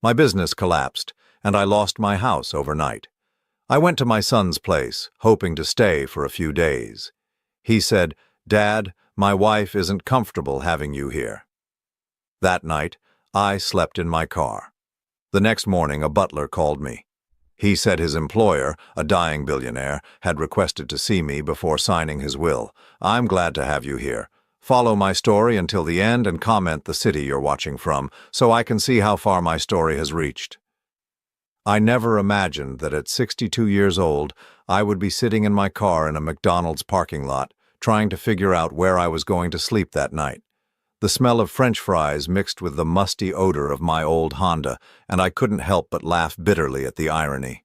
My business collapsed, and I lost my house overnight. I went to my son's place, hoping to stay for a few days. He said, "Dad, my wife isn't comfortable having you here." That night, I slept in my car. The next morning, a butler called me. He said his employer, a dying billionaire, had requested to see me before signing his will. "I'm glad to have you here. Follow my story until the end and comment the city you're watching from, so I can see how far my story has reached." I never imagined that at 62 years old, I would be sitting in my car in a McDonald's parking lot, trying to figure out where I was going to sleep that night. The smell of French fries mixed with the musty odor of my old Honda, and I couldn't help but laugh bitterly at the irony.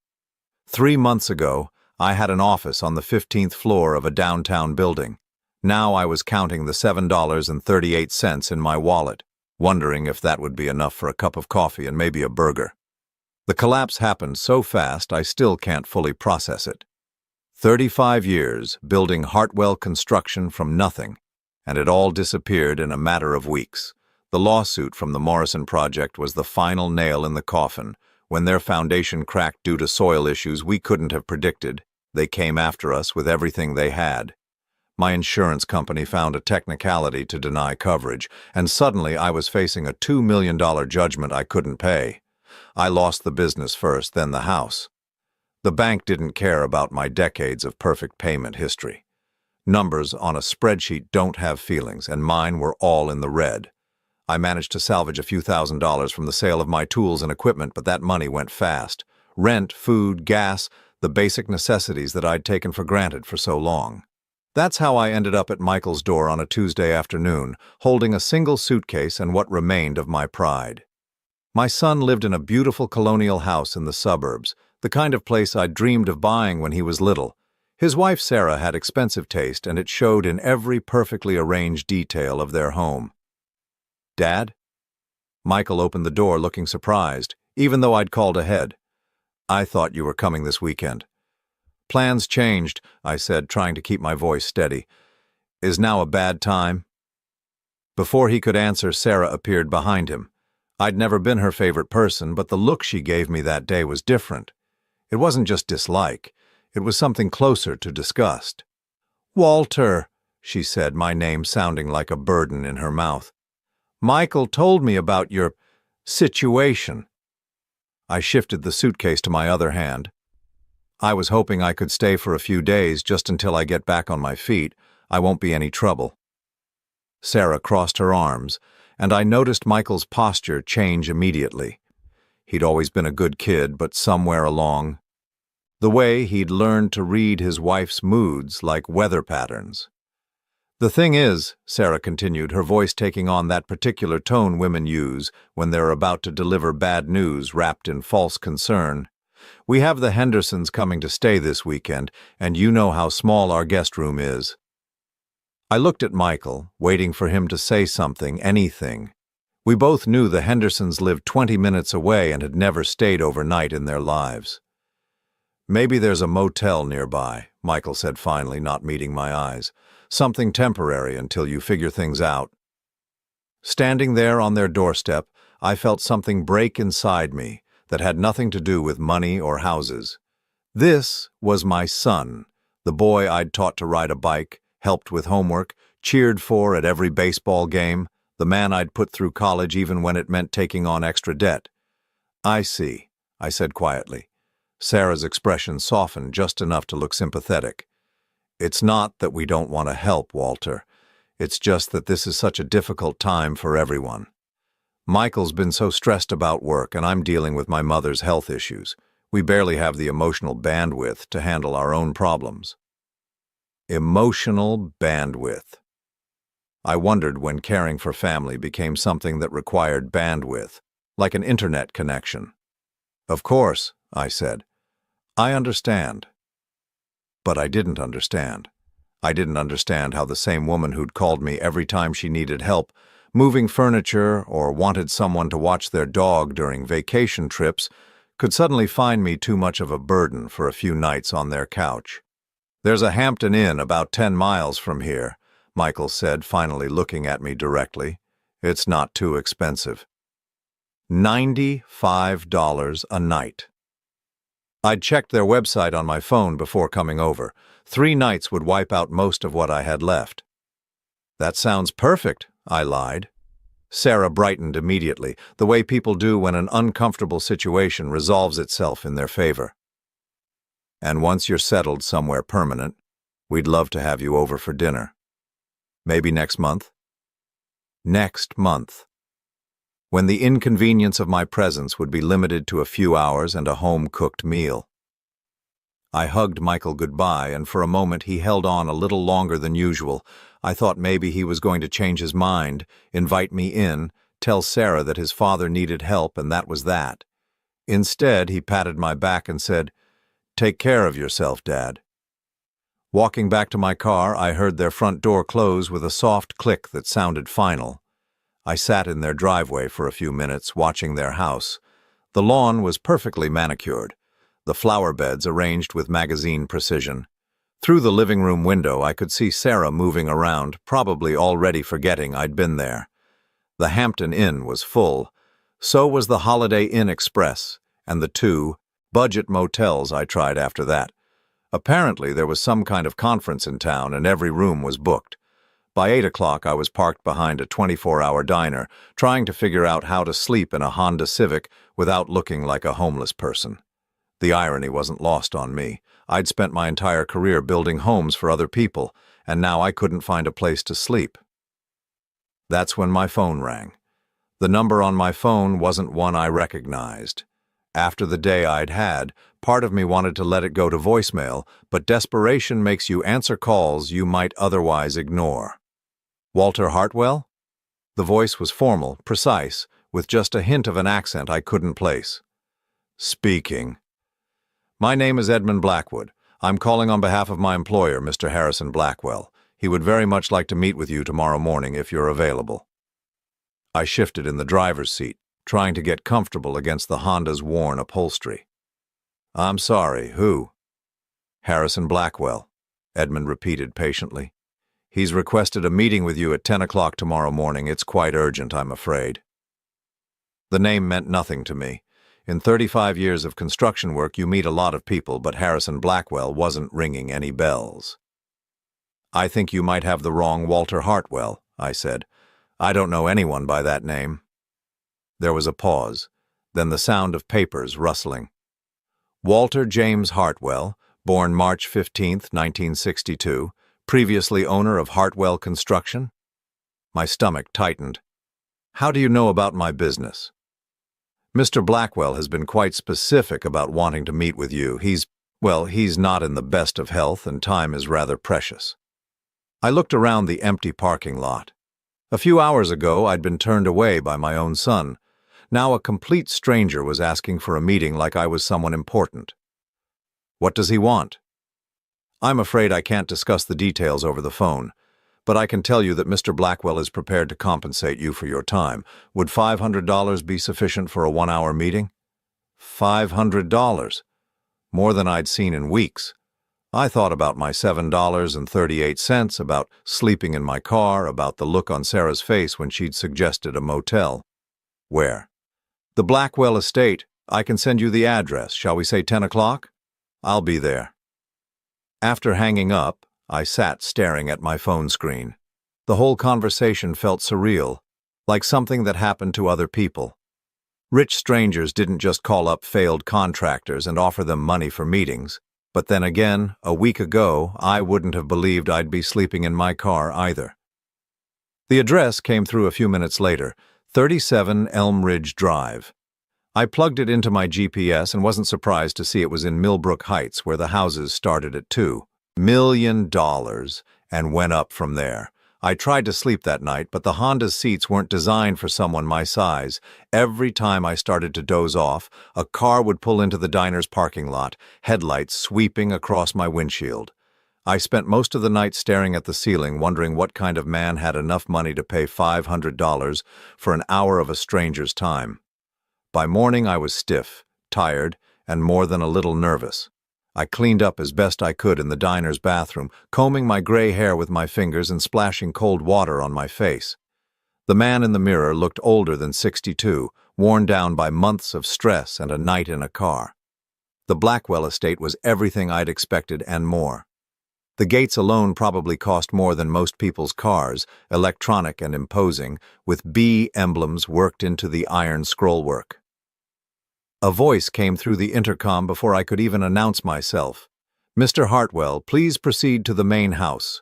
3 months ago, I had an office on the 15th floor of a downtown building. Now I was counting the $7.38 in my wallet, wondering if that would be enough for a cup of coffee and maybe a burger. The collapse happened so fast I still can't fully process it. 35 years building Hartwell construction from nothing, and it all disappeared in a matter of weeks. The lawsuit from the Morrison project was the final nail in the coffin. When their foundation cracked due to soil issues we couldn't have predicted, they came after us with everything they had. My insurance company found a technicality to deny coverage, and suddenly I was facing a $2 million judgment I couldn't pay. I lost the business first, then the house. The bank didn't care about my decades of perfect payment history. Numbers on a spreadsheet don't have feelings, and mine were all in the red. I managed to salvage a few $1,000s from the sale of my tools and equipment, but that money went fast. Rent, food, gas, the basic necessities that I'd taken for granted for so long. That's how I ended up at Michael's door on a Tuesday afternoon, holding a single suitcase and what remained of my pride. My son lived in a beautiful colonial house in the suburbs, the kind of place I'd dreamed of buying when he was little. His wife Sarah had expensive taste, and it showed in every perfectly arranged detail of their home. "Dad?" Michael opened the door looking surprised, even though I'd called ahead. "I thought you were coming this weekend." "Plans changed," I said, trying to keep my voice steady. "Is now a bad time?" Before he could answer, Sarah appeared behind him. I'd never been her favorite person, but the look she gave me that day was different. It wasn't just dislike. It was something closer to disgust. "Walter," she said, my name sounding like a burden in her mouth. "Michael told me about your situation." I shifted the suitcase to my other hand. "I was hoping I could stay for a few days just until I get back on my feet. I won't be any trouble." Sarah crossed her arms, and I noticed Michael's posture change immediately. He'd always been a good kid, but somewhere along, the way he'd learned to read his wife's moods like weather patterns. "The thing is," Sarah continued, her voice taking on that particular tone women use when they're about to deliver bad news wrapped in false concern, "we have the Hendersons coming to stay this weekend, and you know how small our guest room is." I looked at Michael, waiting for him to say something, anything. We both knew the Hendersons lived 20 minutes away and had never stayed overnight in their lives. "Maybe there's a motel nearby," Michael said finally, not meeting my eyes. "Something temporary until you figure things out." Standing there on their doorstep, I felt something break inside me that had nothing to do with money or houses. This was my son, the boy I'd taught to ride a bike, helped with homework, cheered for at every baseball game, the man I'd put through college even when it meant taking on extra debt. "I see," I said quietly. Sarah's expression softened just enough to look sympathetic. "It's not that we don't want to help, Walter. It's just that this is such a difficult time for everyone. Michael's been so stressed about work, and I'm dealing with my mother's health issues. We barely have the emotional bandwidth to handle our own problems." Emotional bandwidth. I wondered when caring for family became something that required bandwidth, like an internet connection. "Of course," I said. "I understand." But I didn't understand. I didn't understand how the same woman who'd called me every time she needed help, moving furniture or wanted someone to watch their dog during vacation trips, could suddenly find me too much of a burden for a few nights on their couch. "There's a Hampton Inn about 10 miles from here," Michael said, finally looking at me directly. "It's not too expensive." $95 a night. I'd checked their website on my phone before coming over. 3 nights would wipe out most of what I had left. That sounds perfect, I lied. Sarah brightened immediately, the way people do when an uncomfortable situation resolves itself in their favor. And once you're settled somewhere permanent, we'd love to have you over for dinner. Maybe next month? Next month. When the inconvenience of my presence would be limited to a few hours and a home-cooked meal. I hugged Michael goodbye, and for a moment he held on a little longer than usual. I thought maybe he was going to change his mind, invite me in, tell Sarah that his father needed help, and that was that. Instead, he patted my back and said, "Take care of yourself, Dad." Walking back to my car, I heard their front door close with a soft click that sounded final. I sat in their driveway for a few minutes, watching their house. The lawn was perfectly manicured, the flower beds arranged with magazine precision. Through the living room window, I could see Sarah moving around, probably already forgetting I'd been there. The Hampton Inn was full. So was the Holiday Inn Express, and the 2 budget motels I tried after that. Apparently, there was some kind of conference in town, and every room was booked. By 8 o'clock, I was parked behind a 24-hour diner, trying to figure out how to sleep in a Honda Civic without looking like a homeless person. The irony wasn't lost on me. I'd spent my entire career building homes for other people, and now I couldn't find a place to sleep. That's when my phone rang. The number on my phone wasn't one I recognized. After the day I'd had, part of me wanted to let it go to voicemail, but desperation makes you answer calls you might otherwise ignore. Walter Hartwell? The voice was formal, precise, with just a hint of an accent I couldn't place. Speaking. My name is Edmund Blackwood. I'm calling on behalf of my employer, Mr. Harrison Blackwell. He would very much like to meet with you tomorrow morning if you're available. I shifted in the driver's seat, trying to get comfortable against the Honda's worn upholstery. I'm sorry, who? Harrison Blackwell, Edmund repeated patiently. He's requested a meeting with you at 10 o'clock tomorrow morning. It's quite urgent, I'm afraid. The name meant nothing to me. In 35 years of construction work, you meet a lot of people, but Harrison Blackwell wasn't ringing any bells. I think you might have the wrong Walter Hartwell, I said. I don't know anyone by that name. There was a pause, then the sound of papers rustling. Walter James Hartwell, born March 15, 1962, previously owner of Hartwell Construction? My stomach tightened. How do you know about my business? Mr. Blackwell has been quite specific about wanting to meet with you. He's not in the best of health, and time is rather precious. I looked around the empty parking lot. A few hours ago, I'd been turned away by my own son. Now a complete stranger was asking for a meeting like I was someone important. What does he want? I'm afraid I can't discuss the details over the phone, but I can tell you that Mr. Blackwell is prepared to compensate you for your time. Would $500 be sufficient for a 1-hour meeting? $500. More than I'd seen in weeks. I thought about my $7.38, about sleeping in my car, about the look on Sarah's face when she'd suggested a motel. Where? The Blackwell estate. I can send you the address. Shall we say 10 o'clock? I'll be there. After hanging up, I sat staring at my phone screen. The whole conversation felt surreal, like something that happened to other people. Rich strangers didn't just call up failed contractors and offer them money for meetings. But then again, a week ago, I wouldn't have believed I'd be sleeping in my car either. The address came through a few minutes later, 37 Elm Ridge Drive. I plugged it into my GPS and wasn't surprised to see it was in Millbrook Heights, where the houses started at $2 million and went up from there. I tried to sleep that night, but the Honda's seats weren't designed for someone my size. Every time I started to doze off, a car would pull into the diner's parking lot, headlights sweeping across my windshield. I spent most of the night staring at the ceiling, wondering what kind of man had enough money to pay $500 for an hour of a stranger's time. By morning, I was stiff, tired, and more than a little nervous. I cleaned up as best I could in the diner's bathroom, combing my gray hair with my fingers and splashing cold water on my face. The man in the mirror looked older than 62, worn down by months of stress and a night in a car. The Blackwell estate was everything I'd expected and more. The gates alone probably cost more than most people's cars, electronic and imposing, with B emblems worked into the iron scrollwork. A voice came through the intercom before I could even announce myself. "Mr. Hartwell, please proceed to the main house."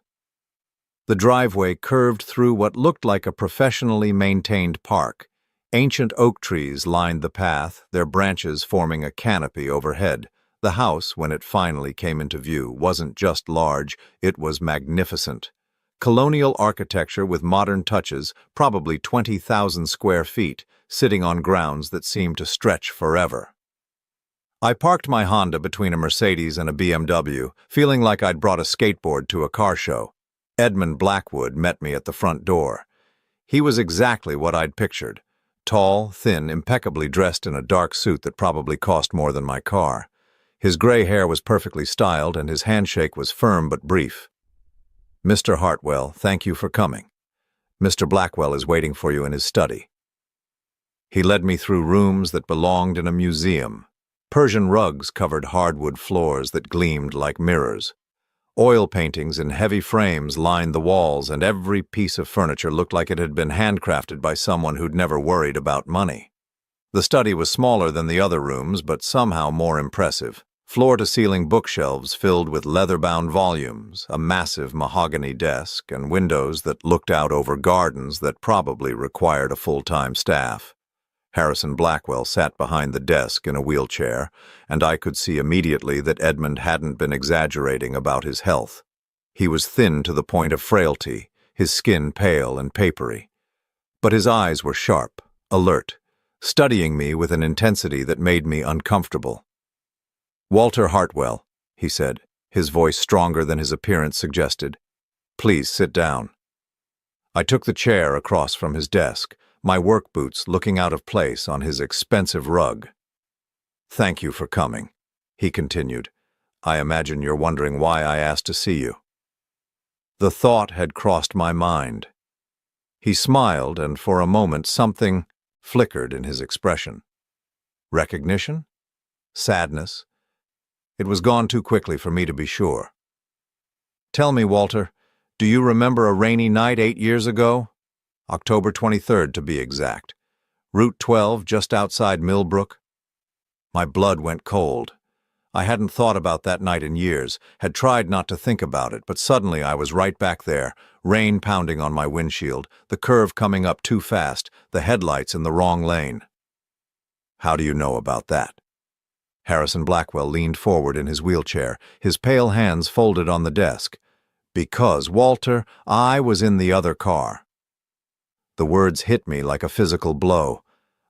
The driveway curved through what looked like a professionally maintained park. Ancient oak trees lined the path, their branches forming a canopy overhead. The house, when it finally came into view, wasn't just large, it was magnificent. Colonial architecture with modern touches, probably 20,000 square feet, sitting on grounds that seemed to stretch forever. I parked my Honda between a Mercedes and a BMW, feeling like I'd brought a skateboard to a car show. Edmund Blackwood met me at the front door. He was exactly what I'd pictured. Tall, thin, impeccably dressed in a dark suit that probably cost more than my car. His gray hair was perfectly styled, and his handshake was firm but brief. "Mr. Hartwell, thank you for coming. Mr. Blackwell is waiting for you in his study." He led me through rooms that belonged in a museum. Persian rugs covered hardwood floors that gleamed like mirrors. Oil paintings in heavy frames lined the walls, and every piece of furniture looked like it had been handcrafted by someone who'd never worried about money. The study was smaller than the other rooms, but somehow more impressive. Floor-to-ceiling bookshelves filled with leather-bound volumes, a massive mahogany desk, and windows that looked out over gardens that probably required a full-time staff. Harrison Blackwell sat behind the desk in a wheelchair, and I could see immediately that Edmund hadn't been exaggerating about his health. He was thin to the point of frailty, his skin pale and papery. But his eyes were sharp, alert, studying me with an intensity that made me uncomfortable. "Walter Hartwell," he said, his voice stronger than his appearance suggested. "Please sit down." I took the chair across from his desk, my work boots looking out of place on his expensive rug. "Thank you for coming," he continued. "I imagine you're wondering why I asked to see you." The thought had crossed my mind. He smiled, and for a moment something flickered in his expression. Recognition? Sadness? It was gone too quickly for me to be sure. "Tell me, Walter, do you remember a rainy night 8 years ago? October 23rd, to be exact. Route 12, just outside Millbrook?" My blood went cold. I hadn't thought about that night in years, had tried not to think about it, but suddenly I was right back there, rain pounding on my windshield, the curve coming up too fast, the headlights in the wrong lane. "How do you know about that?" Harrison Blackwell leaned forward in his wheelchair, his pale hands folded on the desk. "Because, Walter, I was in the other car." The words hit me like a physical blow.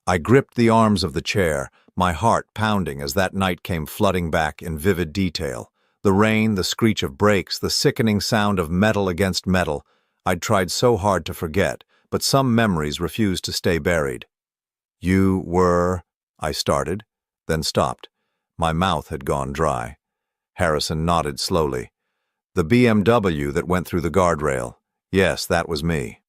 I gripped the arms of the chair, my heart pounding as that night came flooding back in vivid detail. The rain, the screech of brakes, the sickening sound of metal against metal. I'd tried so hard to forget, but some memories refused to stay buried. "You were—" I started, then stopped. My mouth had gone dry. Harrison nodded slowly. "The BMW that went through the guardrail. Yes, that was me."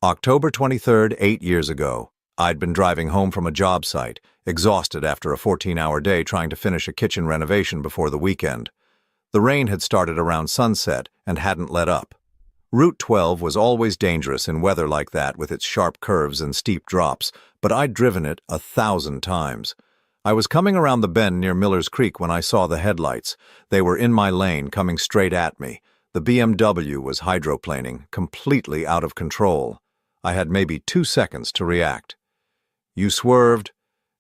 October 23rd, 8 years ago. I'd been driving home from a job site, exhausted after a 14-hour day trying to finish a kitchen renovation before the weekend. The rain had started around sunset and hadn't let up. Route 12 was always dangerous in weather like that with its sharp curves and steep drops, but I'd driven it 1,000 times. I was coming around the bend near Miller's Creek when I saw the headlights. They were in my lane, coming straight at me. The BMW was hydroplaning, completely out of control. I had maybe 2 seconds to react. "You swerved,"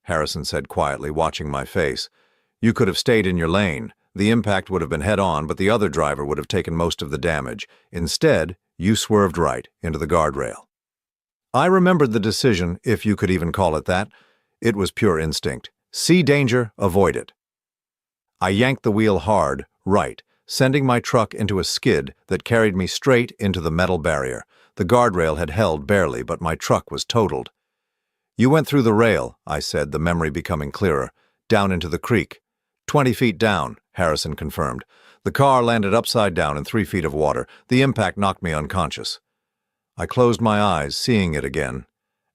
Harrison said quietly, watching my face. "You could have stayed in your lane. The impact would have been head-on, but the other driver would have taken most of the damage. Instead, you swerved right into the guardrail." I remembered the decision, if you could even call it that. It was pure instinct. See danger, avoid it. I yanked the wheel hard, right, sending my truck into a skid that carried me straight into the metal barrier. The guardrail had held barely, but my truck was totaled. "You went through the rail," I said, the memory becoming clearer. "Down into the creek." 20 feet down, Harrison confirmed. "The car landed upside down in 3 feet of water. The impact knocked me unconscious." I closed my eyes, seeing it again.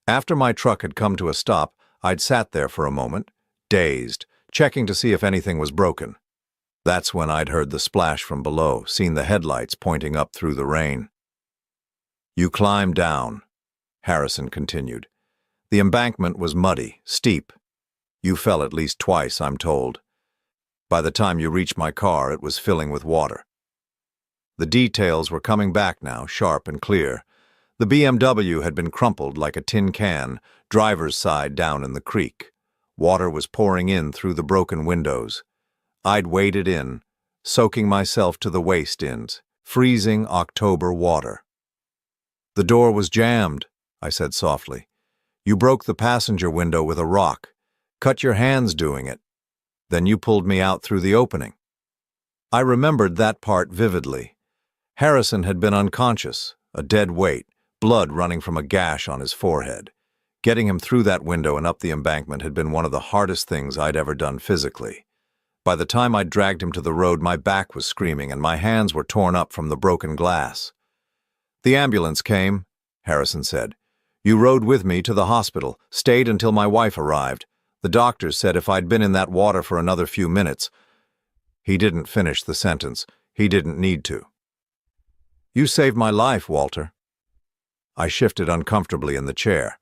After my truck had come to a stop, I'd sat there for a moment, dazed, checking to see if anything was broken. That's when I'd heard the splash from below, seen the headlights pointing up through the rain. You climbed down, Harrison continued. The embankment was muddy, steep. You fell at least twice, I'm told. By the time you reached my car, it was filling with water. The details were coming back now, sharp and clear. The BMW had been crumpled like a tin can, driver's side down in the creek. Water was pouring in through the broken windows. I'd waded in, soaking myself to the waist in freezing October water. The door was jammed, I said softly. You broke the passenger window with a rock, cut your hands doing it. Then you pulled me out through the opening. I remembered that part vividly. Harrison had been unconscious, a dead weight, blood running from a gash on his forehead. Getting him through that window and up the embankment had been one of the hardest things I'd ever done physically. By the time I'd dragged him to the road, my back was screaming and my hands were torn up from the broken glass. The ambulance came, Harrison said. You rode with me to the hospital, stayed until my wife arrived. The doctors said if I'd been in that water for another few minutes. He didn't finish the sentence. He didn't need to. You saved my life, Walter. I shifted uncomfortably in the chair.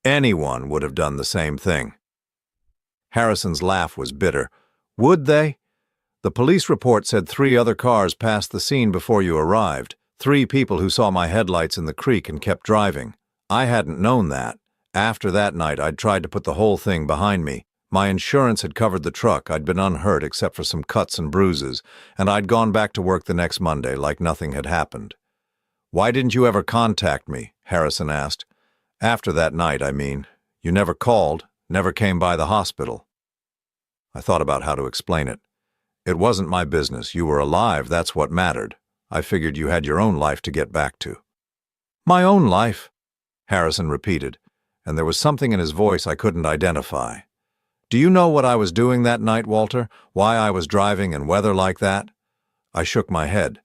Anyone would have done the same thing. Harrison's laugh was bitter. Would they? The police report said 3 other cars passed the scene before you arrived. 3 people who saw my headlights in the creek and kept driving. I hadn't known that. After that night, I'd tried to put the whole thing behind me. My insurance had covered the truck. I'd been unhurt except for some cuts and bruises, and I'd gone back to work the next Monday like nothing had happened. Why didn't you ever contact me? Harrison asked. After that night, I mean. You never called, never came by the hospital. I thought about how to explain it. It wasn't my business. You were alive, that's what mattered. I figured you had your own life to get back to. My own life, Harrison repeated, and there was something in his voice I couldn't identify. Do you know what I was doing that night, Walter? Why I was driving in weather like that? I shook my head.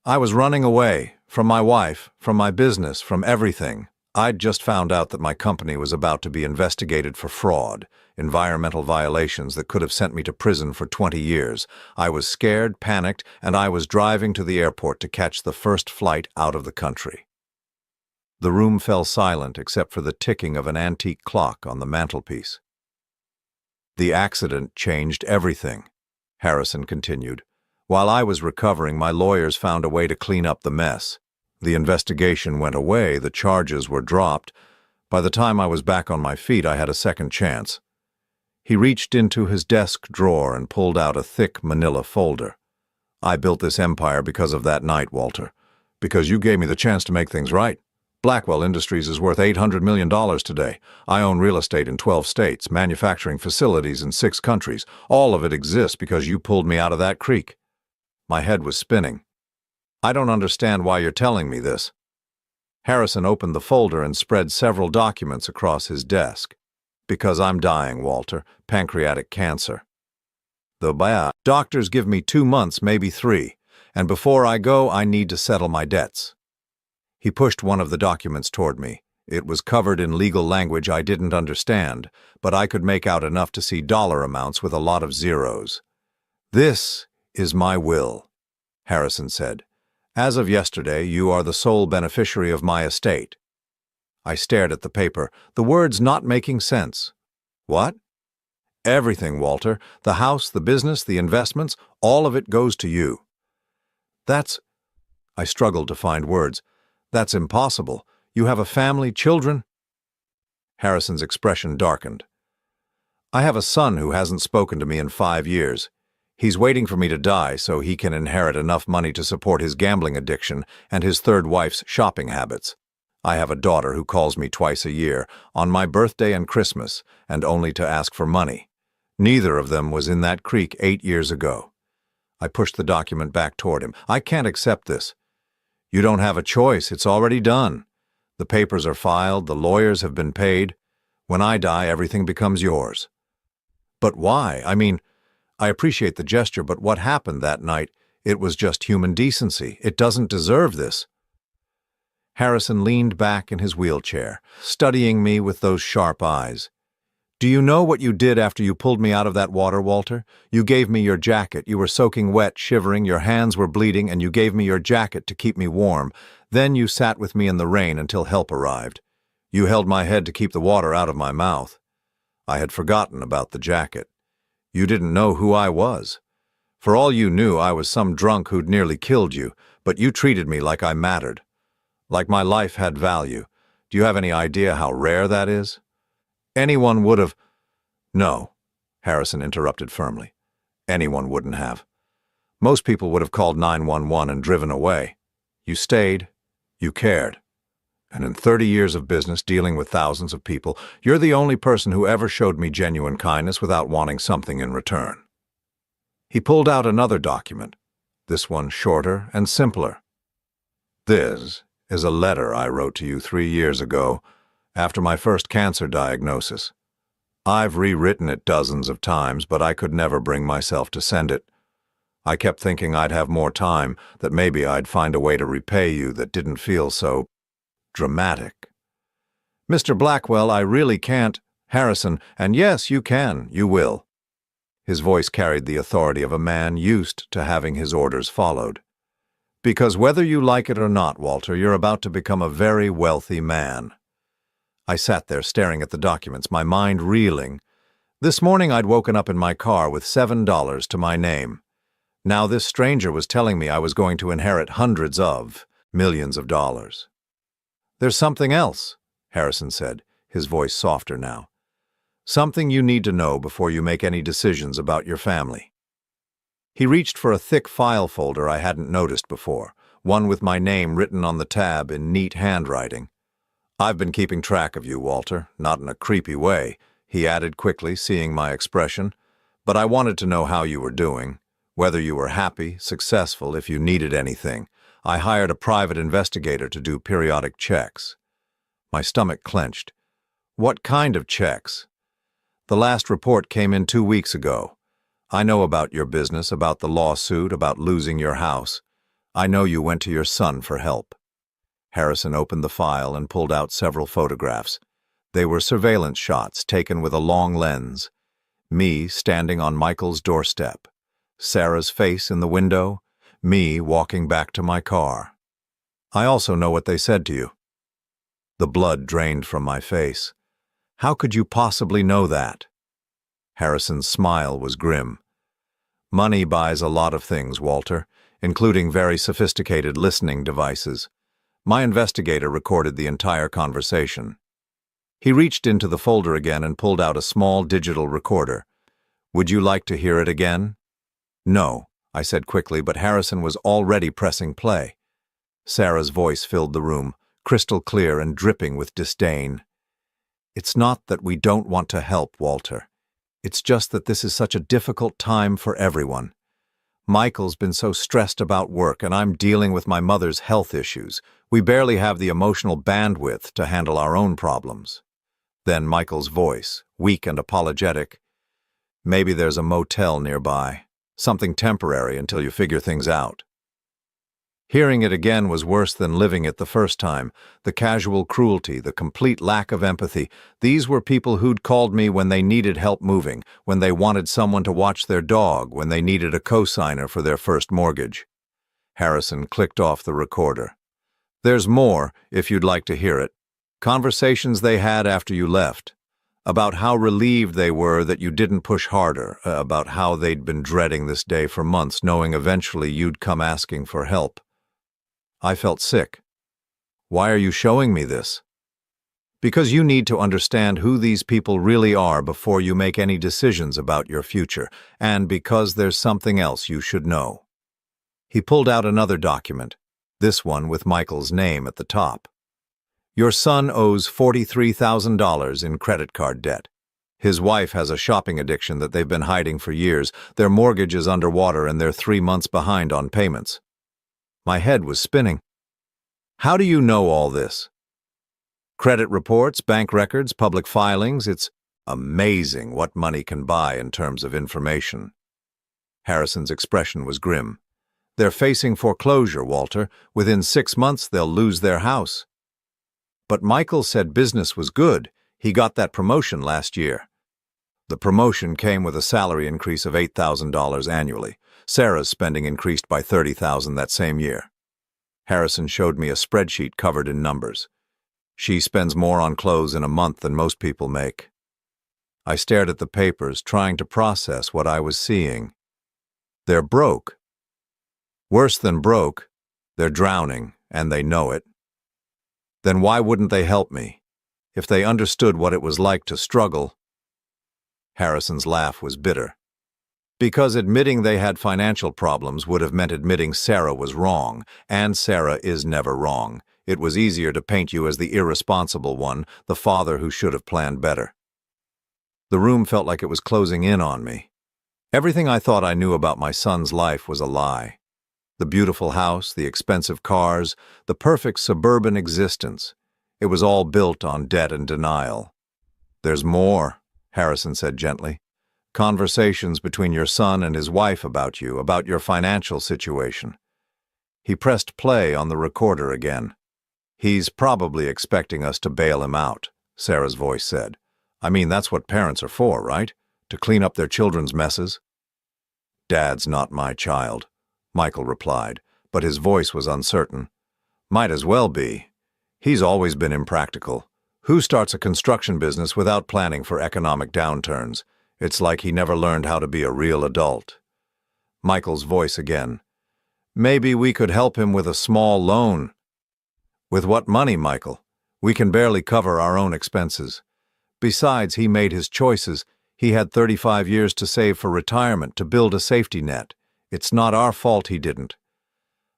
I was running away, from my wife, from my business, from everything. I'd just found out that my company was about to be investigated for fraud, environmental violations that could have sent me to prison for 20 years. I was scared, panicked, and I was driving to the airport to catch the first flight out of the country. The room fell silent except for the ticking of an antique clock on the mantelpiece. The accident changed everything, Harrison continued. While I was recovering, my lawyers found a way to clean up the mess. The investigation went away, the charges were dropped. By the time I was back on my feet, I had a second chance. He reached into his desk drawer and pulled out a thick manila folder. I built this empire because of that night, Walter. Because you gave me the chance to make things right. Blackwell Industries is worth $800 million today. I own real estate in 12 states, manufacturing facilities in 6 countries. All of it exists because you pulled me out of that creek. My head was spinning. I don't understand why you're telling me this. Harrison opened the folder and spread several documents across his desk. Because I'm dying, Walter. Pancreatic cancer. The doctors give me 2 months, maybe 3. And before I go, I need to settle my debts. He pushed one of the documents toward me. It was covered in legal language I didn't understand, but I could make out enough to see dollar amounts with a lot of zeros. This is my will, Harrison said. As of yesterday, you are the sole beneficiary of my estate. I stared at the paper, the words not making sense. What? Everything, Walter. The house, the business, the investments, all of it goes to you. That's... I struggled to find words. That's impossible. You have a family, children? Harrison's expression darkened. I have a son who hasn't spoken to me in 5 years. He's waiting for me to die so he can inherit enough money to support his gambling addiction and his third wife's shopping habits. I have a daughter who calls me twice a year, on my birthday and Christmas, and only to ask for money. Neither of them was in that creek 8 years ago. I pushed the document back toward him. I can't accept this. You don't have a choice. It's already done. The papers are filed. The lawyers have been paid. When I die, everything becomes yours. But why? I mean, I appreciate the gesture, but what happened that night? It was just human decency. It doesn't deserve this. Harrison leaned back in his wheelchair, studying me with those sharp eyes. "Do you know what you did after you pulled me out of that water, Walter? You gave me your jacket. You were soaking wet, shivering, your hands were bleeding, and you gave me your jacket to keep me warm. Then you sat with me in the rain until help arrived. You held my head to keep the water out of my mouth. I had forgotten about the jacket. You didn't know who I was. For all you knew, I was some drunk who'd nearly killed you, but you treated me like I mattered, like my life had value. Do you have any idea how rare that is? Anyone would have—" "No," Harrison interrupted firmly. "Anyone wouldn't have. Most people would have called 911 and driven away. You stayed. You cared. And in 30 years of business dealing with thousands of people, you're the only person who ever showed me genuine kindness without wanting something in return." He pulled out another document, this one shorter and simpler. "This is a letter I wrote to you 3 years ago, after my first cancer diagnosis. I've rewritten it dozens of times, but I could never bring myself to send it. I kept thinking I'd have more time, that maybe I'd find a way to repay you that didn't feel so dramatic. Mr. Blackwell, I really can't. Harrison, and yes, you can, you will." His voice carried the authority of a man used to having his orders followed. "Because whether you like it or not, Walter, you're about to become a very wealthy man." I sat there staring at the documents, my mind reeling. This morning I'd woken up in my car with $7 to my name. Now this stranger was telling me I was going to inherit hundreds of millions of dollars. "There's something else," Harrison said, his voice softer now. "Something you need to know before you make any decisions about your family." He reached for a thick file folder I hadn't noticed before, one with my name written on the tab in neat handwriting. "I've been keeping track of you, Walter, not in a creepy way," he added quickly, seeing my expression. "But I wanted to know how you were doing, whether you were happy, successful, if you needed anything. I hired a private investigator to do periodic checks." My stomach clenched. "What kind of checks?" "The last report came in 2 weeks ago. I know about your business, about the lawsuit, about losing your house. I know you went to your son for help." Harrison opened the file and pulled out several photographs. They were surveillance shots taken with a long lens. Me standing on Michael's doorstep. Sarah's face in the window. Me walking back to my car. "I also know what they said to you." The blood drained from my face. "How could you possibly know that?" Harrison's smile was grim. "Money buys a lot of things, Walter, including very sophisticated listening devices. My investigator recorded the entire conversation." He reached into the folder again and pulled out a small digital recorder. "Would you like to hear it again?" "No," I said quickly, but Harrison was already pressing play. Sarah's voice filled the room, crystal clear and dripping with disdain. "It's not that we don't want to help, Walter. It's just that this is such a difficult time for everyone. Michael's been so stressed about work, and I'm dealing with my mother's health issues. We barely have the emotional bandwidth to handle our own problems." Then Michael's voice, weak and apologetic. "Maybe there's a motel nearby. Something temporary until you figure things out." Hearing it again was worse than living it the first time. The casual cruelty, the complete lack of empathy. These were people who'd called me when they needed help moving, when they wanted someone to watch their dog, when they needed a co-signer for their first mortgage. Harrison clicked off the recorder. "There's more, if you'd like to hear it. Conversations they had after you left. About how relieved they were that you didn't push harder, about how they'd been dreading this day for months, knowing eventually you'd come asking for help." I felt sick. "Why are you showing me this?" "Because you need to understand who these people really are before you make any decisions about your future, and because there's something else you should know." He pulled out another document, this one with Michael's name at the top. "Your son owes $43,000 in credit card debt. His wife has a shopping addiction that they've been hiding for years. Their mortgage is underwater and they're 3 months behind on payments." My head was spinning. "How do you know all this?" "Credit reports, bank records, public filings. It's amazing what money can buy in terms of information." Harrison's expression was grim. "They're facing foreclosure, Walter. Within 6 months, they'll lose their house. But Michael said business was good. He got that promotion last year. The promotion came with a salary increase of $8,000 annually. Sarah's spending increased by $30,000 that same year. Harrison showed me a spreadsheet covered in numbers. She spends more on clothes in a month than most people make. I stared at the papers, trying to process what I was seeing. They're broke. Worse than broke, they're drowning, and they know it. Then why wouldn't they help me? If they understood what it was like to struggle. Harrison's laugh was bitter. Because admitting they had financial problems would have meant admitting Sarah was wrong, and Sarah is never wrong. It was easier to paint you as the irresponsible one, the father who should have planned better. The room felt like it was closing in on me. Everything I thought I knew about my son's life was a lie. The beautiful house, the expensive cars, the perfect suburban existence. It was all built on debt and denial. "There's more," Harrison said gently. "Conversations between your son and his wife about you, about your financial situation." He pressed play on the recorder again. "He's probably expecting us to bail him out," Sarah's voice said. "I mean, that's what parents are for, right? To clean up their children's messes." "Dad's not my child," Michael replied, but his voice was uncertain. "Might as well be. He's always been impractical. Who starts a construction business without planning for economic downturns? It's like he never learned how to be a real adult." Michael's voice again. "Maybe we could help him with a small loan." "With what money, Michael? We can barely cover our own expenses. Besides, he made his choices. He had 35 years to save for retirement, to build a safety net. It's not our fault he didn't."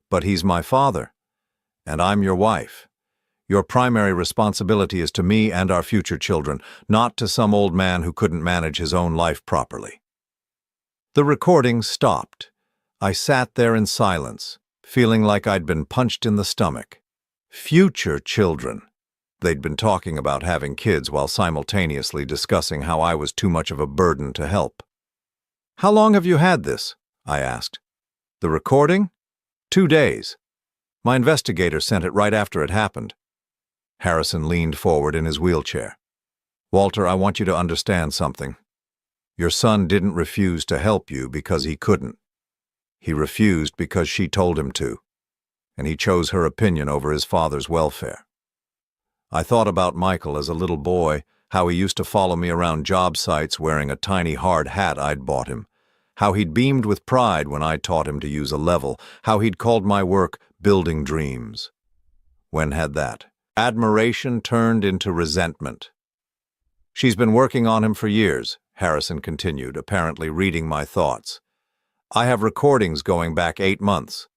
"But he's my father, and I'm your wife. Your primary responsibility is to me and our future children, not to some old man who couldn't manage his own life properly." The recording stopped. I sat there in silence, feeling like I'd been punched in the stomach. Future children. They'd been talking about having kids while simultaneously discussing how I was too much of a burden to help. "How long have you had this?" I asked. "The recording?" 2 days. My investigator sent it right after it happened." Harrison leaned forward in his wheelchair. "Walter, I want you to understand something. Your son didn't refuse to help you because he couldn't. He refused because she told him to, and he chose her opinion over his father's welfare. I thought about Michael as a little boy, how he used to follow me around job sites wearing a tiny hard hat I'd bought him, how he'd beamed with pride when I taught him to use a level, how he'd called my work building dreams. When had that admiration turned into resentment? "She's been working on him for years," Harrison continued, apparently reading my thoughts. "I have recordings going back 8 months.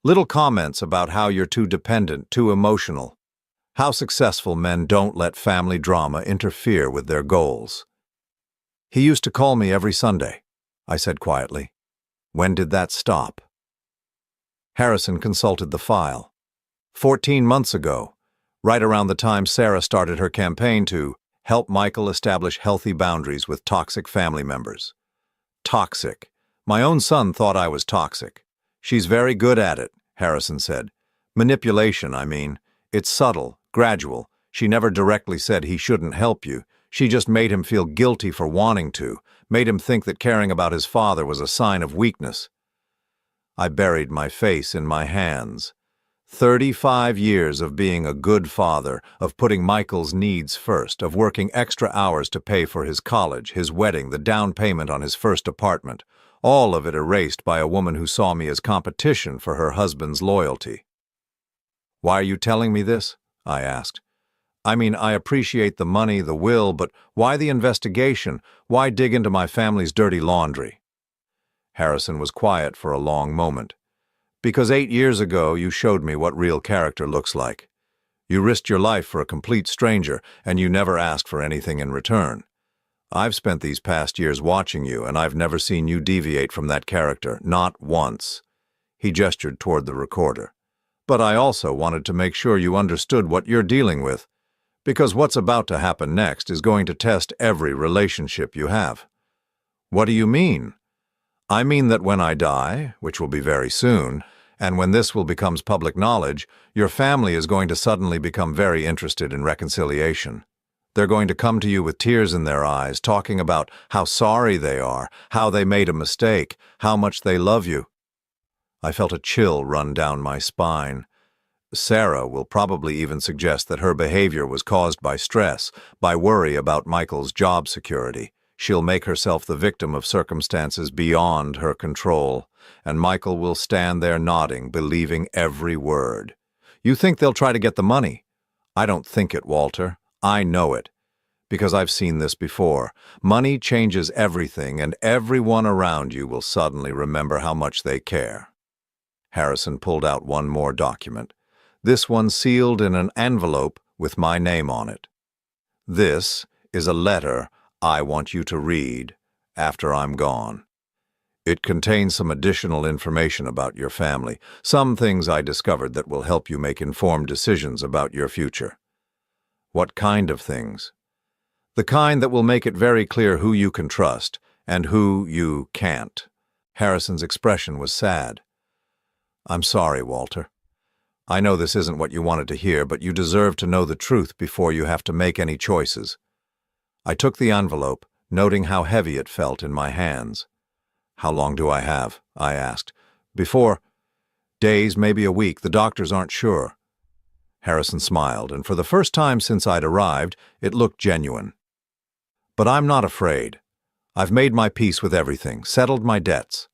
Little comments about how you're too dependent, too emotional. How successful men don't let family drama interfere with their goals. He used to call me every Sunday," I said quietly. "When did that stop?" Harrison consulted the file. 14 months ago, right around the time Sarah started her campaign to help Michael establish healthy boundaries with toxic family members. Toxic. My own son thought I was toxic. "She's very good at it," Harrison said. "Manipulation, I mean. It's subtle, gradual. She never directly said he shouldn't help you. She just made him feel guilty for wanting to, made him think that caring about his father was a sign of weakness." I buried my face in my hands. 35 years of being a good father, of putting Michael's needs first, of working extra hours to pay for his college, his wedding, the down payment on his first apartment, all of it erased by a woman who saw me as competition for her husband's loyalty. "Why are you telling me this?" I asked. "I mean, I appreciate the money, the will, but why the investigation? Why dig into my family's dirty laundry?" Harrison was quiet for a long moment. "Because 8 years ago you showed me what real character looks like. You risked your life for a complete stranger, and you never asked for anything in return. I've spent these past years watching you, and I've never seen you deviate from that character, not once." He gestured toward the recorder. "But I also wanted to make sure you understood what you're dealing with, because what's about to happen next is going to test every relationship you have." "What do you mean?" "I mean that when I die, which will be very soon, And when this will becomes public knowledge, your family is going to suddenly become very interested in reconciliation. They're going to come to you with tears in their eyes, talking about how sorry they are, how they made a mistake, how much they love you. I felt a chill run down my spine. Sarah will probably even suggest that her behavior was caused by stress, by worry about Michael's job security. She'll make herself the victim of circumstances beyond her control, and Michael will stand there nodding, believing every word. You think they'll try to get the money? I don't think it, Walter. I know it, because I've seen this before. Money changes everything, and everyone around you will suddenly remember how much they care. Harrison pulled out one more document. This one sealed in an envelope with my name on it. This is a letter I want you to read after I'm gone. It contains some additional information about your family, some things I discovered that will help you make informed decisions about your future. What kind of things? The kind that will make it very clear who you can trust and who you can't. Harrison's expression was sad. I'm sorry, Walter. I know this isn't what you wanted to hear, but you deserve to know the truth before you have to make any choices. I took the envelope, noting how heavy it felt in my hands. How long do I have? I asked. Before days, maybe a week. The doctors aren't sure. Harrison smiled, and for the first time since I'd arrived, it looked genuine. But I'm not afraid. I've made my peace with everything, settled my debts,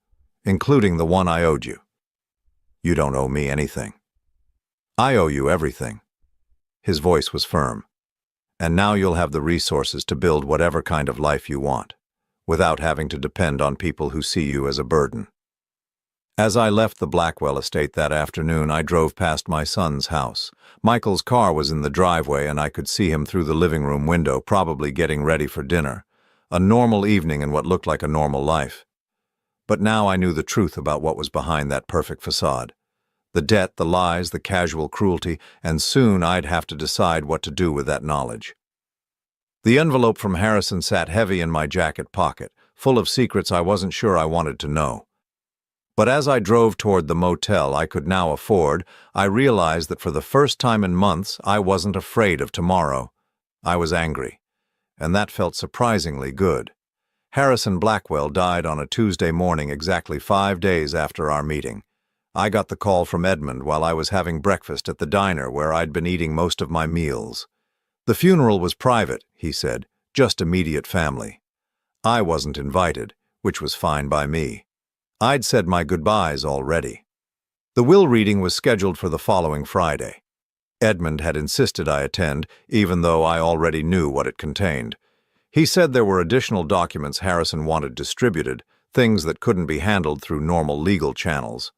including the one I owed you. You don't owe me anything. I owe you everything. His voice was firm. And now you'll have the resources to build whatever kind of life you want, without having to depend on people who see you as a burden. As I left the Blackwell estate that afternoon, I drove past my son's house. Michael's car was in the driveway, and I could see him through the living room window, probably getting ready for dinner. A normal evening in what looked like a normal life. But now I knew the truth about what was behind that perfect facade. The debt, the lies, the casual cruelty, and soon I'd have to decide what to do with that knowledge. The envelope from Harrison sat heavy in my jacket pocket, full of secrets I wasn't sure I wanted to know. But as I drove toward the motel I could now afford, I realized that for the first time in months I wasn't afraid of tomorrow. I was angry, and that felt surprisingly good. Harrison Blackwell died on a Tuesday morning exactly 5 days after our meeting. I got the call from Edmund while I was having breakfast at the diner where I'd been eating most of my meals. The funeral was private, he said, just immediate family. I wasn't invited, which was fine by me. I'd said my goodbyes already. The will reading was scheduled for the following Friday. Edmund had insisted I attend, even though I already knew what it contained. He said there were additional documents Harrison wanted distributed, things that couldn't be handled through normal legal channels.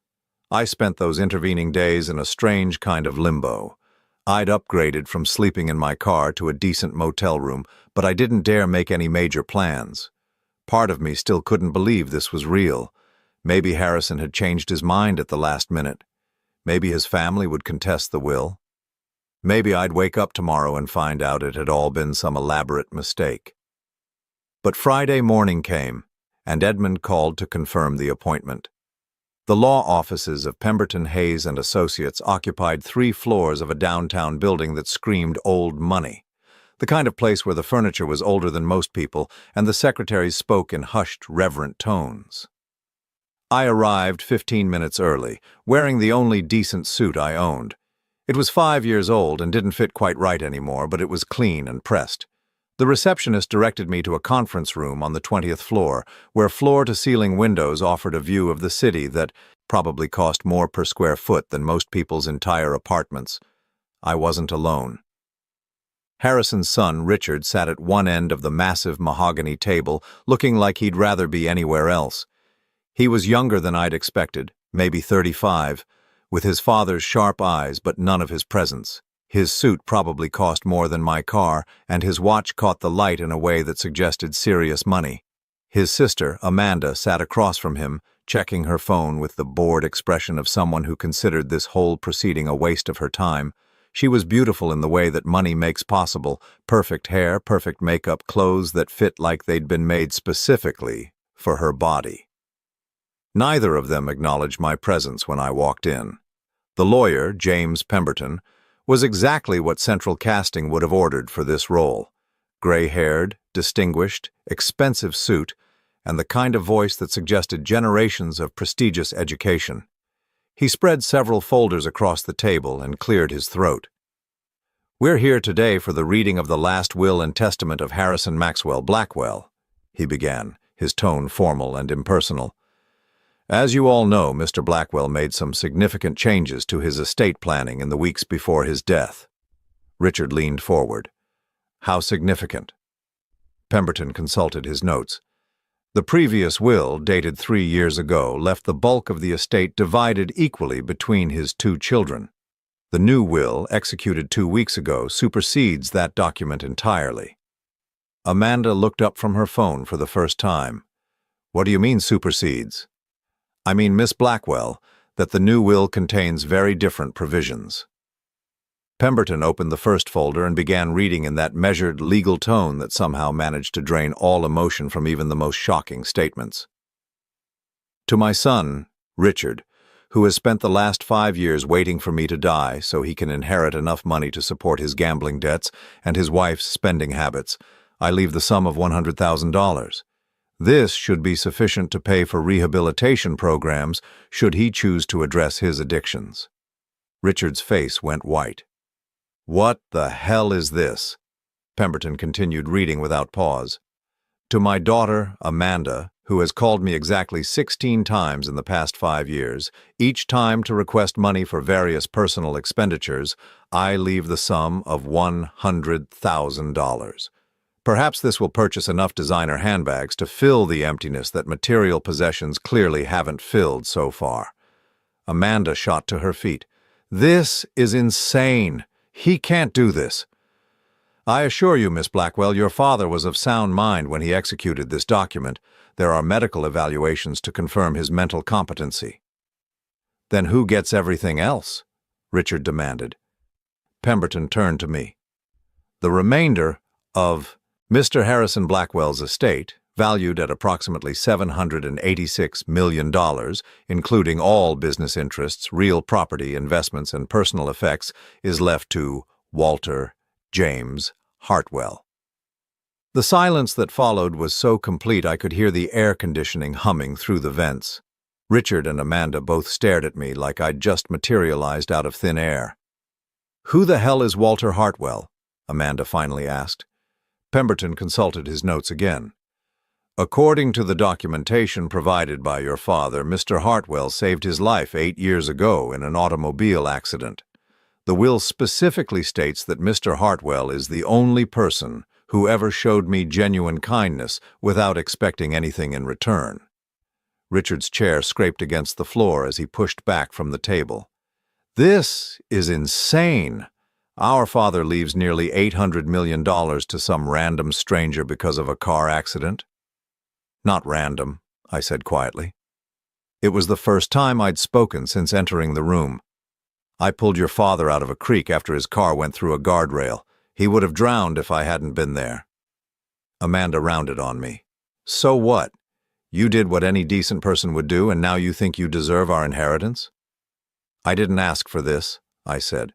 I spent those intervening days in a strange kind of limbo. I'd upgraded from sleeping in my car to a decent motel room, but I didn't dare make any major plans. Part of me still couldn't believe this was real. Maybe Harrison had changed his mind at the last minute. Maybe his family would contest the will. Maybe I'd wake up tomorrow and find out it had all been some elaborate mistake. But Friday morning came, and Edmund called to confirm the appointment. The law offices of Pemberton, Hayes & Associates occupied 3 floors of a downtown building that screamed old money, the kind of place where the furniture was older than most people and the secretaries spoke in hushed, reverent tones. I arrived 15 minutes early, wearing the only decent suit I owned. It was 5 years old and didn't fit quite right anymore, but it was clean and pressed. The receptionist directed me to a conference room on the 20th floor, where floor-to-ceiling windows offered a view of the city that probably cost more per square foot than most people's entire apartments. I wasn't alone. Harrison's son, Richard, sat at one end of the massive mahogany table, looking like he'd rather be anywhere else. He was younger than I'd expected, maybe 35, with his father's sharp eyes but none of his presence. His suit probably cost more than my car, and his watch caught the light in a way that suggested serious money. His sister, Amanda, sat across from him, checking her phone with the bored expression of someone who considered this whole proceeding a waste of her time. She was beautiful in the way that money makes possible: perfect hair, perfect makeup, clothes that fit like they'd been made specifically for her body. Neither of them acknowledged my presence when I walked in. The lawyer, James Pemberton, was exactly what central casting would have ordered for this role. Gray-haired, distinguished, expensive suit, and the kind of voice that suggested generations of prestigious education. He spread several folders across the table and cleared his throat. "We're here today for the reading of the last will and testament of Harrison Maxwell Blackwell," he began, his tone formal and impersonal. "As you all know, Mr. Blackwell made some significant changes to his estate planning in the weeks before his death." Richard leaned forward. "How significant?" Pemberton consulted his notes. "The previous will, dated 3 years ago, left the bulk of the estate divided equally between his 2 children. The new will, executed 2 weeks ago, supersedes that document entirely." Amanda looked up from her phone for the first time. "What do you mean, supersedes?" "I mean, Miss Blackwell, that the new will contains very different provisions." Pemberton opened the first folder and began reading in that measured, legal tone that somehow managed to drain all emotion from even the most shocking statements. "To my son, Richard, who has spent the last 5 years waiting for me to die so he can inherit enough money to support his gambling debts and his wife's spending habits, I leave the sum of $100,000. This should be sufficient to pay for rehabilitation programs should he choose to address his addictions." Richard's face went white. "What the hell is this?" Pemberton continued reading without pause. "To my daughter, Amanda, who has called me exactly 16 times in the past 5 years, each time to request money for various personal expenditures, I leave the sum of $100,000. Perhaps this will purchase enough designer handbags to fill the emptiness that material possessions clearly haven't filled so far." Amanda shot to her feet. "This is insane. He can't do this." "I assure you, Miss Blackwell, your father was of sound mind when he executed this document. There are medical evaluations to confirm his mental competency." "Then who gets everything else?" Richard demanded. Pemberton turned to me. "The remainder of Mr. Harrison Blackwell's estate, valued at approximately $786 million, including all business interests, real property, investments, and personal effects, is left to Walter James Hartwell." The silence that followed was so complete I could hear the air conditioning humming through the vents. Richard and Amanda both stared at me like I'd just materialized out of thin air. "Who the hell is Walter Hartwell?" Amanda finally asked. Pemberton consulted his notes again. "According to the documentation provided by your father, Mr. Hartwell saved his life 8 years ago in an automobile accident. The will specifically states that Mr. Hartwell is the only person who ever showed me genuine kindness without expecting anything in return." Richard's chair scraped against the floor as he pushed back from the table. "This is insane. Our father leaves nearly $800 million to some random stranger because of a car accident." "Not random," I said quietly. It was the first time I'd spoken since entering the room. "I pulled your father out of a creek after his car went through a guardrail. He would have drowned if I hadn't been there." Amanda rounded on me. "So what? You did what any decent person would do, and now you think you deserve our inheritance?" "I didn't ask for this," I said.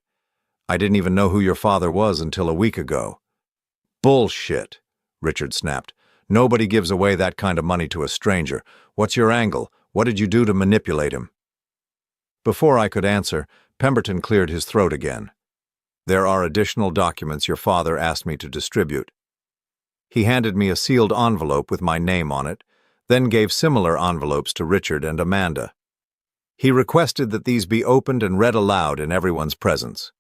"I didn't even know who your father was until a week ago." "Bullshit," Richard snapped. "Nobody gives away that kind of money to a stranger. What's your angle? What did you do to manipulate him?" Before I could answer, Pemberton cleared his throat again. "There are additional documents your father asked me to distribute." He handed me a sealed envelope with my name on it, then gave similar envelopes to Richard and Amanda. He requested that these be opened and read aloud in everyone's presence.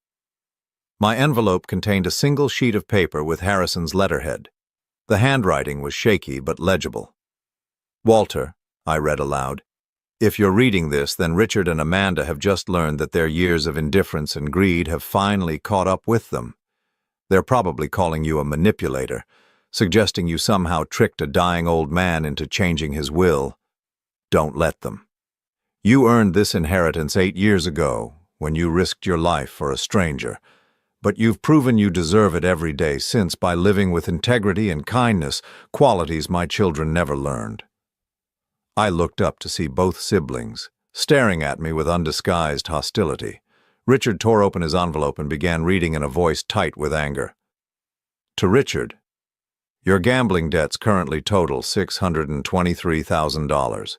My envelope contained a single sheet of paper with Harrison's letterhead. The handwriting was shaky but legible. "Walter," I read aloud, "if you're reading this, then Richard and Amanda have just learned that their years of indifference and greed have finally caught up with them. They're probably calling you a manipulator, suggesting you somehow tricked a dying old man into changing his will. Don't let them. You earned this inheritance 8 years ago, when you risked your life for a stranger, but you've proven you deserve it every day since by living with integrity and kindness, qualities my children never learned." I looked up to see both siblings, staring at me with undisguised hostility. Richard tore open his envelope and began reading in a voice tight with anger. To Richard, your gambling debts currently total $623,000.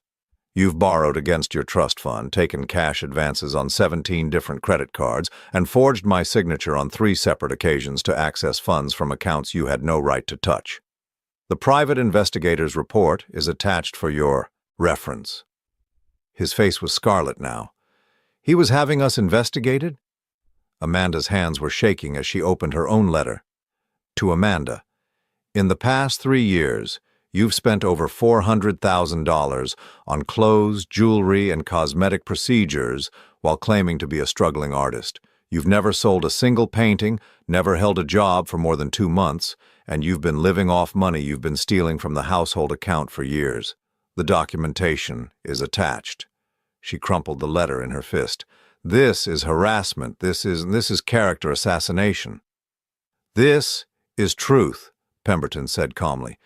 You've borrowed against your trust fund, taken cash advances on 17 different credit cards, and forged my signature on 3 separate occasions to access funds from accounts you had no right to touch. The private investigator's report is attached for your reference. His face was scarlet now. He was having us investigated? Amanda's hands were shaking as she opened her own letter. To Amanda, in the past 3 years, you've spent over $400,000 on clothes, jewelry, and cosmetic procedures while claiming to be a struggling artist. You've never sold a single painting, never held a job for more than 2 months, and you've been living off money you've been stealing from the household account for years. The documentation is attached. She crumpled the letter in her fist. This is harassment. This is character assassination. This is truth, Pemberton said calmly.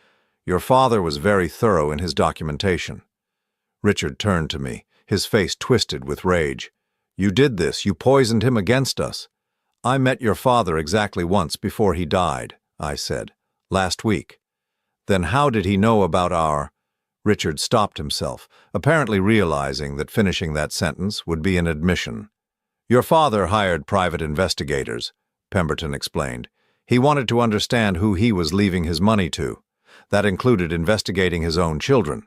Your father was very thorough in his documentation. Richard turned to me, his face twisted with rage. You did this. You poisoned him against us. I met your father exactly once before he died, I said, last week. Then how did he know about our... Richard stopped himself, apparently realizing that finishing that sentence would be an admission. Your father hired private investigators, Pemberton explained. He wanted to understand who he was leaving his money to. That included investigating his own children.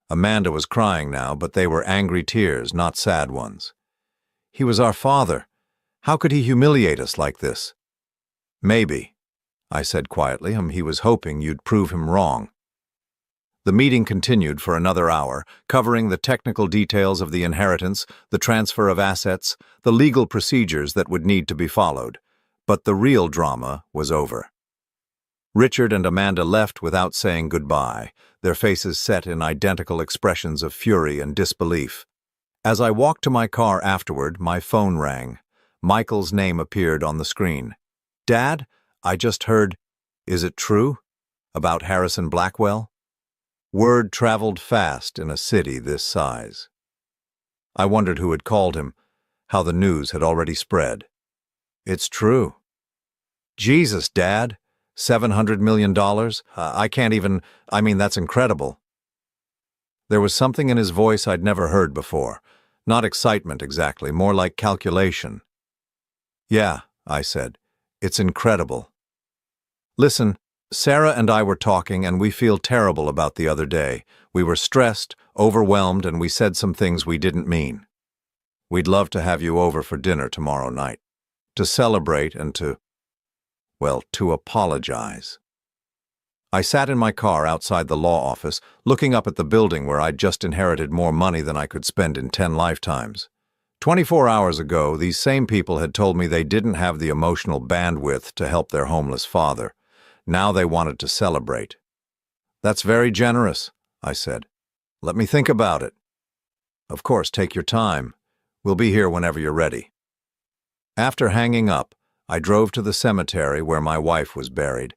Amanda was crying now, but they were angry tears, not sad ones. He was our father. How could he humiliate us like this? Maybe, I said quietly. He was hoping you'd prove him wrong. The meeting continued for another hour, covering the technical details of the inheritance, the transfer of assets, the legal procedures that would need to be followed. But the real drama was over. Richard and Amanda left without saying goodbye, their faces set in identical expressions of fury and disbelief. As I walked to my car afterward, my phone rang. Michael's name appeared on the screen. Dad, I just heard, is it true? About Harrison Blackwell? Word traveled fast in a city this size. I wondered who had called him, how the news had already spread. It's true. Jesus, Dad, $700 million? That's incredible. There was something in his voice I'd never heard before. Not excitement exactly, more like calculation. Yeah, I said, it's incredible. Listen, Sarah and I were talking and we feel terrible about the other day. We were stressed, overwhelmed, and we said some things we didn't mean. We'd love to have you over for dinner tomorrow night. To celebrate and to apologize. I sat in my car outside the law office, looking up at the building where I'd just inherited more money than I could spend in 10 lifetimes. 24 hours ago, these same people had told me they didn't have the emotional bandwidth to help their homeless father. Now they wanted to celebrate. That's very generous, I said. Let me think about it. Of course, take your time. We'll be here whenever you're ready. After hanging up, I drove to the cemetery where my wife was buried.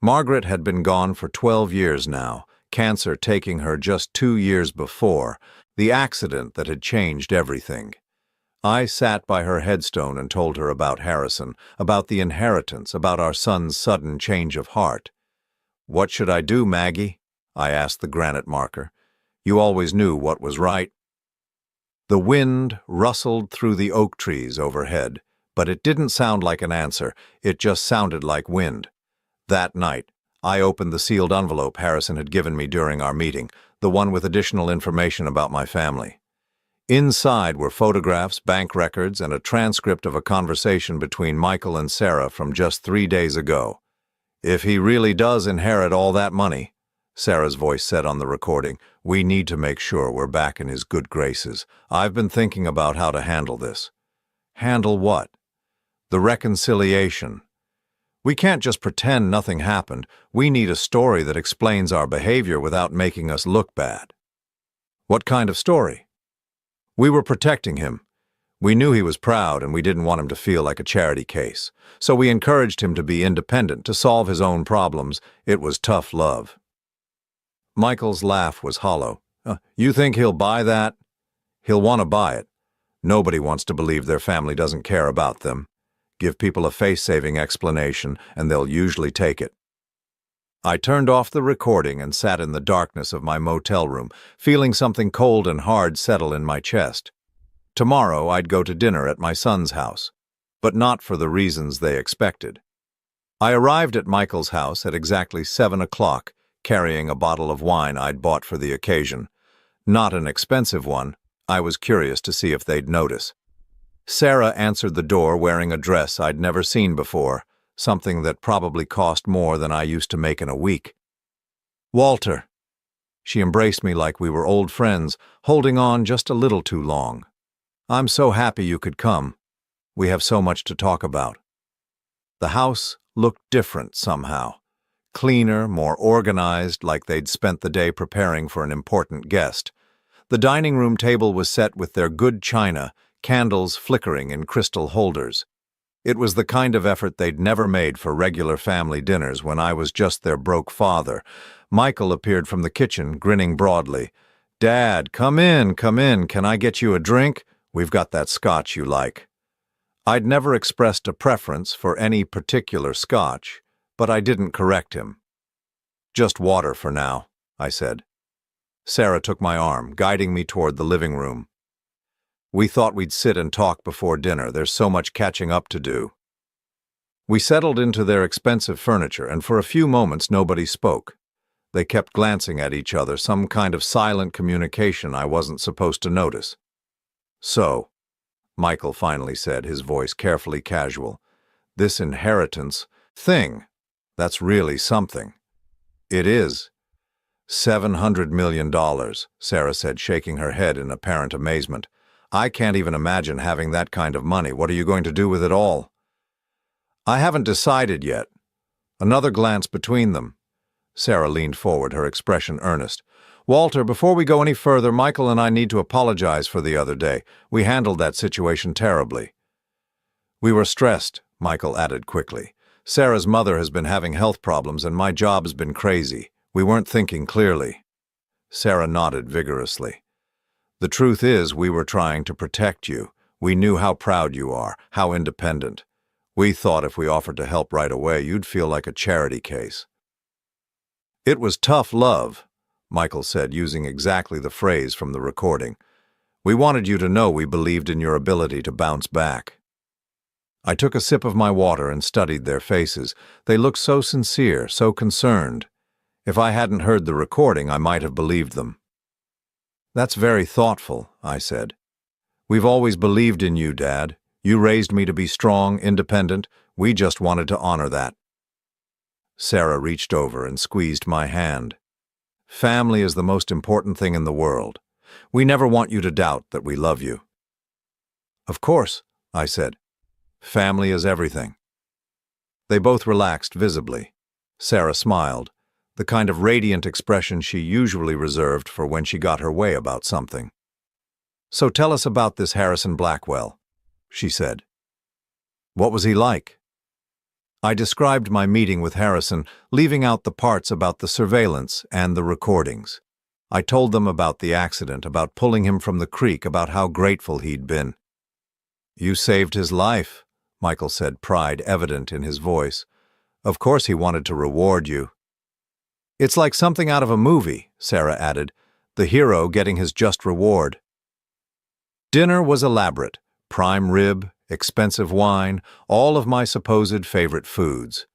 Margaret had been gone for 12 years now, cancer taking her just 2 years before, the accident that had changed everything. I sat by her headstone and told her about Harrison, about the inheritance, about our son's sudden change of heart. What should I do, Maggie? I asked the granite marker. You always knew what was right. The wind rustled through the oak trees overhead, but it didn't sound like an answer, it just sounded like wind. That night, I opened the sealed envelope Harrison had given me during our meeting, the one with additional information about my family. Inside were photographs, bank records, and a transcript of a conversation between Michael and Sarah from just 3 days ago. If he really does inherit all that money, Sarah's voice said on the recording, we need to make sure we're back in his good graces. I've been thinking about how to handle this. Handle what? The reconciliation. We can't just pretend nothing happened. We need a story that explains our behavior without making us look bad. What kind of story? We were protecting him. We knew he was proud and we didn't want him to feel like a charity case. So we encouraged him to be independent, to solve his own problems. It was tough love. Michael's laugh was hollow. You think he'll buy that? He'll want to buy it. Nobody wants to believe their family doesn't care about them. Give people a face-saving explanation, and they'll usually take it. I turned off the recording and sat in the darkness of my motel room, feeling something cold and hard settle in my chest. Tomorrow I'd go to dinner at my son's house, but not for the reasons they expected. I arrived at Michael's house at exactly 7 o'clock, carrying a bottle of wine I'd bought for the occasion. Not an expensive one. I was curious to see if they'd notice. Sarah answered the door wearing a dress I'd never seen before, something that probably cost more than I used to make in a week. "Walter." She embraced me like we were old friends, holding on just a little too long. "I'm so happy you could come. We have so much to talk about." The house looked different somehow. Cleaner, more organized, like they'd spent the day preparing for an important guest. The dining room table was set with their good china, candles flickering in crystal holders. It was the kind of effort they'd never made for regular family dinners when I was just their broke father. Michael appeared from the kitchen, grinning broadly. "Dad, come in, come in. Can I get you a drink? We've got that scotch you like." I'd never expressed a preference for any particular scotch, but I didn't correct him. "Just water for now," I said. Sarah took my arm, guiding me toward the living room. "We thought we'd sit and talk before dinner. There's so much catching up to do." We settled into their expensive furniture, and for a few moments nobody spoke. They kept glancing at each other, some kind of silent communication I wasn't supposed to notice. "So," Michael finally said, his voice carefully casual, "this inheritance thing, that's really something." "It is." $700 million, Sarah said, shaking her head in apparent amazement. "I can't even imagine having that kind of money. What are you going to do with it all?" "I haven't decided yet." Another glance between them. Sarah leaned forward, her expression earnest. "Walter, before we go any further, Michael and I need to apologize for the other day. We handled that situation terribly." "We were stressed," Michael added quickly. "Sarah's mother has been having health problems and my job's been crazy. We weren't thinking clearly." Sarah nodded vigorously. "The truth is, we were trying to protect you. We knew how proud you are, how independent. We thought if we offered to help right away, you'd feel like a charity case." "It was tough love," Michael said, using exactly the phrase from the recording. "We wanted you to know we believed in your ability to bounce back." I took a sip of my water and studied their faces. They looked so sincere, so concerned. If I hadn't heard the recording, I might have believed them. "That's very thoughtful," I said. "We've always believed in you, Dad. You raised me to be strong, independent. We just wanted to honor that." Sarah reached over and squeezed my hand. "Family is the most important thing in the world. We never want you to doubt that we love you." "Of course," I said. "Family is everything." They both relaxed visibly. Sarah smiled, the kind of radiant expression she usually reserved for when she got her way about something. "So tell us about this Harrison Blackwell," she said. "What was he like?" I described my meeting with Harrison, leaving out the parts about the surveillance and the recordings. I told them about the accident, about pulling him from the creek, about how grateful he'd been. "You saved his life," Michael said, pride evident in his voice. "Of course he wanted to reward you." "It's like something out of a movie," Sarah added, "the hero getting his just reward." Dinner was elaborate, prime rib, expensive wine, all of my supposed favorite foods.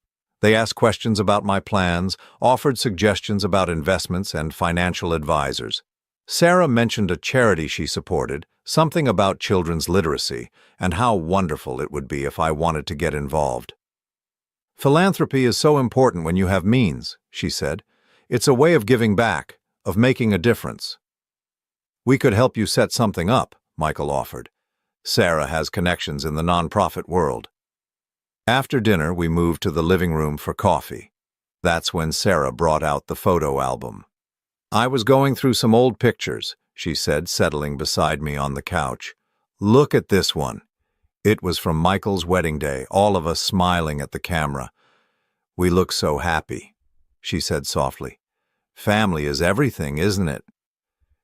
They asked questions about my plans, offered suggestions about investments and financial advisors. Sarah mentioned a charity she supported, something about children's literacy, and how wonderful it would be if I wanted to get involved. "Philanthropy is so important when you have means," she said. "It's a way of giving back, of making a difference." "We could help you set something up," Michael offered. "Sarah has connections in the nonprofit world." After dinner, we moved to the living room for coffee. That's when Sarah brought out the photo album. "I was going through some old pictures," she said, settling beside me on the couch. "Look at this one. It was from Michael's wedding day, all of us smiling at the camera. We look so happy," she said softly. "Family is everything, isn't it?"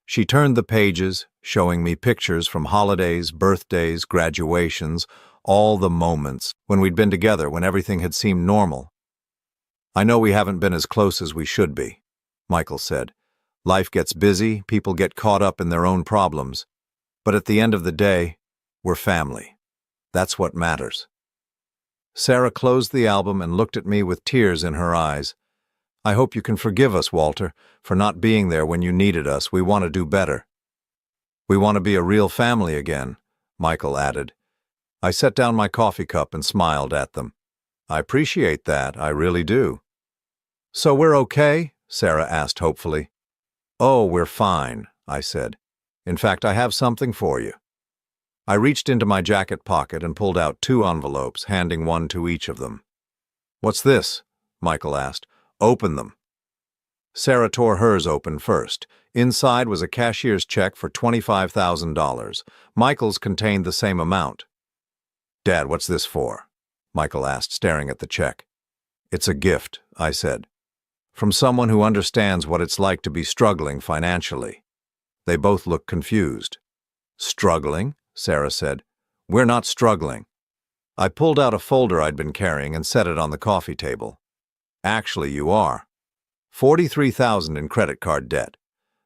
She turned the pages, showing me pictures from holidays, birthdays, graduations, all the moments when we'd been together, when everything had seemed normal. "I know we haven't been as close as we should be," Michael said. "Life gets busy, people get caught up in their own problems. But at the end of the day, we're family. That's what matters." Sarah closed the album and looked at me with tears in her eyes. "I hope you can forgive us, Walter, for not being there when you needed us. We want to do better." "We want to be a real family again," Michael added. I set down my coffee cup and smiled at them. "I appreciate that, I really do." "So we're okay?" Sarah asked hopefully. "Oh, we're fine," I said. "In fact, I have something for you." I reached into my jacket pocket and pulled out 2 envelopes, handing one to each of them. "What's this?" Michael asked. "Open them." Sarah tore hers open first. Inside was a cashier's check for $25,000. Michael's contained the same amount. "Dad, what's this for?" Michael asked, staring at the check. "It's a gift," I said. "From someone who understands what it's like to be struggling financially." They both looked confused. "Struggling?" Sarah said. "We're not struggling." I pulled out a folder I'd been carrying and set it on the coffee table. "Actually, you are. $43,000 in credit card debt.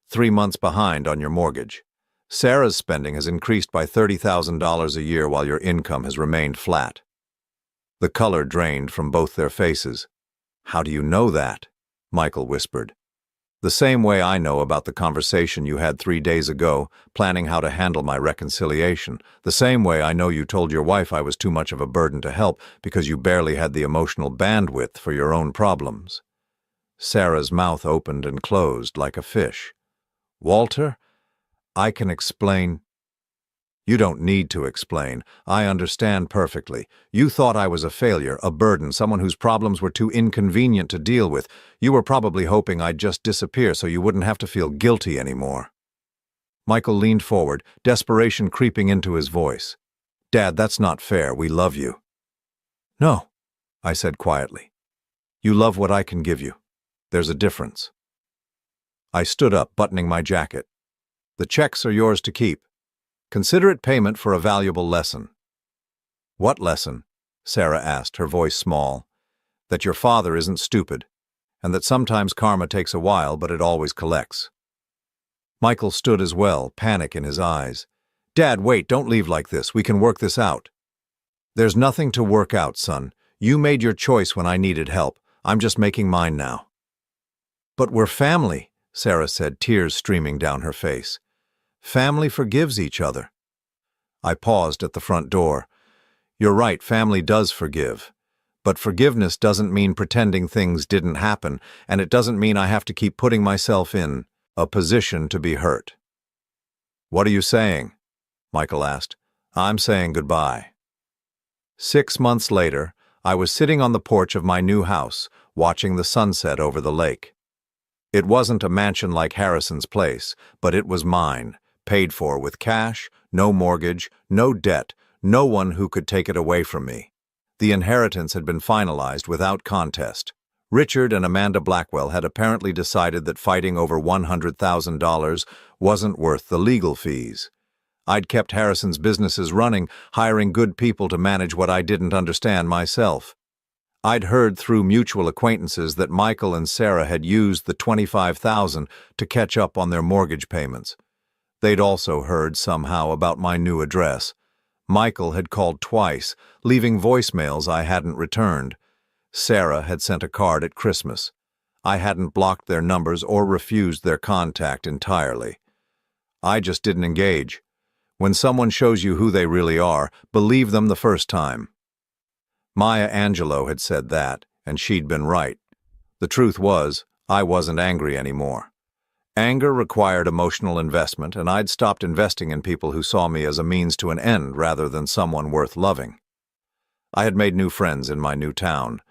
3 months behind on your mortgage. Sarah's spending has increased by $30,000 a year while your income has remained flat." The color drained from both their faces. "How do you know that?" Michael whispered. "The same way I know about the conversation you had 3 days ago, planning how to handle my reconciliation. The same way I know you told your wife I was too much of a burden to help because you barely had the emotional bandwidth for your own problems." Sarah's mouth opened and closed like a fish. "Walter, I can explain." "You don't need to explain. I understand perfectly. You thought I was a failure, a burden, someone whose problems were too inconvenient to deal with. You were probably hoping I'd just disappear so you wouldn't have to feel guilty anymore." Michael leaned forward, desperation creeping into his voice. "Dad, that's not fair. We love you." "No," I said quietly. "You love what I can give you. There's a difference." I stood up, buttoning my jacket. "The checks are yours to keep. Consider it payment for a valuable lesson." "What lesson?" Sarah asked, her voice small. "That your father isn't stupid, and that sometimes karma takes a while, but it always collects." Michael stood as well, panic in his eyes. "Dad, wait, don't leave like this. We can work this out." "There's nothing to work out, son. You made your choice when I needed help. I'm just making mine now." "But we're family," Sarah said, tears streaming down her face. "Family forgives each other." I paused at the front door. "You're right, family does forgive. But forgiveness doesn't mean pretending things didn't happen, and it doesn't mean I have to keep putting myself in a position to be hurt." "What are you saying?" Michael asked. "I'm saying goodbye." 6 months later, I was sitting on the porch of my new house, watching the sunset over the lake. It wasn't a mansion like Harrison's place, but it was mine. Paid for with cash, no mortgage, no debt, no one who could take it away from me. The inheritance had been finalized without contest. Richard and Amanda Blackwell had apparently decided that fighting over $100,000 wasn't worth the legal fees. I'd kept Harrison's businesses running, hiring good people to manage what I didn't understand myself. I'd heard through mutual acquaintances that Michael and Sarah had used the $25,000 to catch up on their mortgage payments. They'd also heard somehow about my new address. Michael had called twice, leaving voicemails I hadn't returned. Sarah had sent a card at Christmas. I hadn't blocked their numbers or refused their contact entirely. I just didn't engage. When someone shows you who they really are, believe them the first time. Maya Angelou had said that, and she'd been right. The truth was, I wasn't angry anymore. Anger required emotional investment, and I'd stopped investing in people who saw me as a means to an end rather than someone worth loving. I had made new friends in my new town.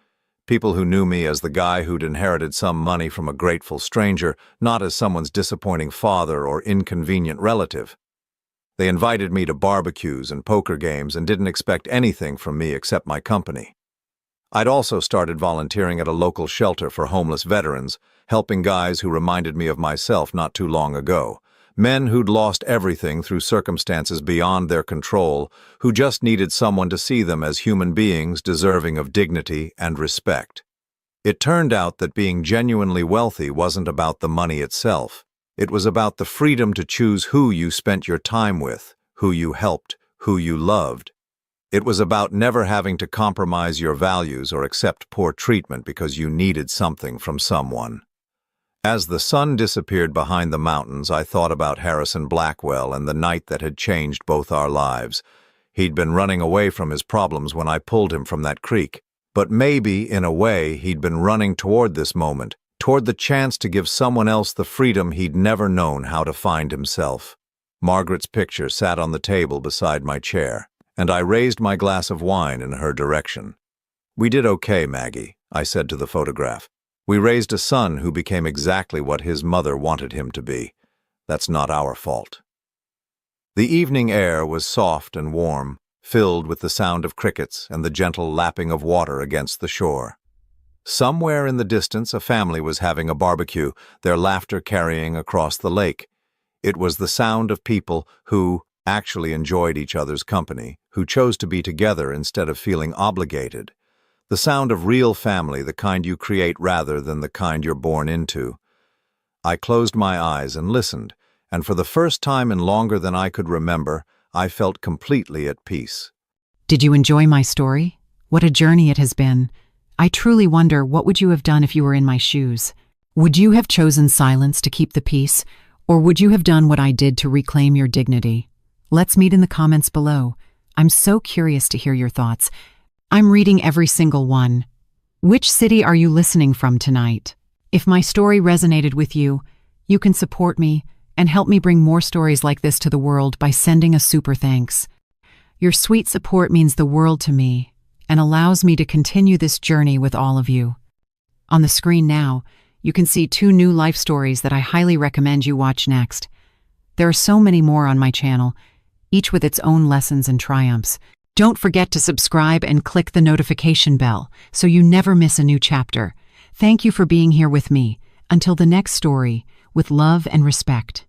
People who knew me as the guy who'd inherited some money from a grateful stranger, not as someone's disappointing father or inconvenient relative. They invited me to barbecues and poker games and didn't expect anything from me except my company. I'd also started volunteering at a local shelter for homeless veterans, helping guys who reminded me of myself not too long ago. Men who'd lost everything through circumstances beyond their control, who just needed someone to see them as human beings deserving of dignity and respect. It turned out that being genuinely wealthy wasn't about the money itself. It was about the freedom to choose who you spent your time with, who you helped, who you loved. It was about never having to compromise your values or accept poor treatment because you needed something from someone. As the sun disappeared behind the mountains, I thought about Harrison Blackwell and the night that had changed both our lives. He'd been running away from his problems when I pulled him from that creek. But maybe, in a way, he'd been running toward this moment, toward the chance to give someone else the freedom he'd never known how to find himself. Margaret's picture sat on the table beside my chair, and I raised my glass of wine in her direction. "We did okay, Maggie," I said to the photograph. "We raised a son who became exactly what his mother wanted him to be. That's not our fault." The evening air was soft and warm, filled with the sound of crickets and the gentle lapping of water against the shore. Somewhere in the distance, a family was having a barbecue, their laughter carrying across the lake. It was the sound of people who actually enjoyed each other's company, who chose to be together instead of feeling obligated. The sound of real family, the kind you create rather than the kind you're born into. I closed my eyes and listened, and for the first time in longer than I could remember, I felt completely at peace. Did you enjoy my story? What a journey it has been. I truly wonder, what would you have done if you were in my shoes? Would you have chosen silence to keep the peace, or would you have done what I did to reclaim your dignity? Let's meet in the comments below. I'm so curious to hear your thoughts. I'm reading every single one. Which city are you listening from tonight? If my story resonated with you, you can support me and help me bring more stories like this to the world by sending a super thanks. Your sweet support means the world to me and allows me to continue this journey with all of you. On the screen now, you can see 2 new life stories that I highly recommend you watch next. There are so many more on my channel, each with its own lessons and triumphs. Don't forget to subscribe and click the notification bell so you never miss a new chapter. Thank you for being here with me. Until the next story, with love and respect.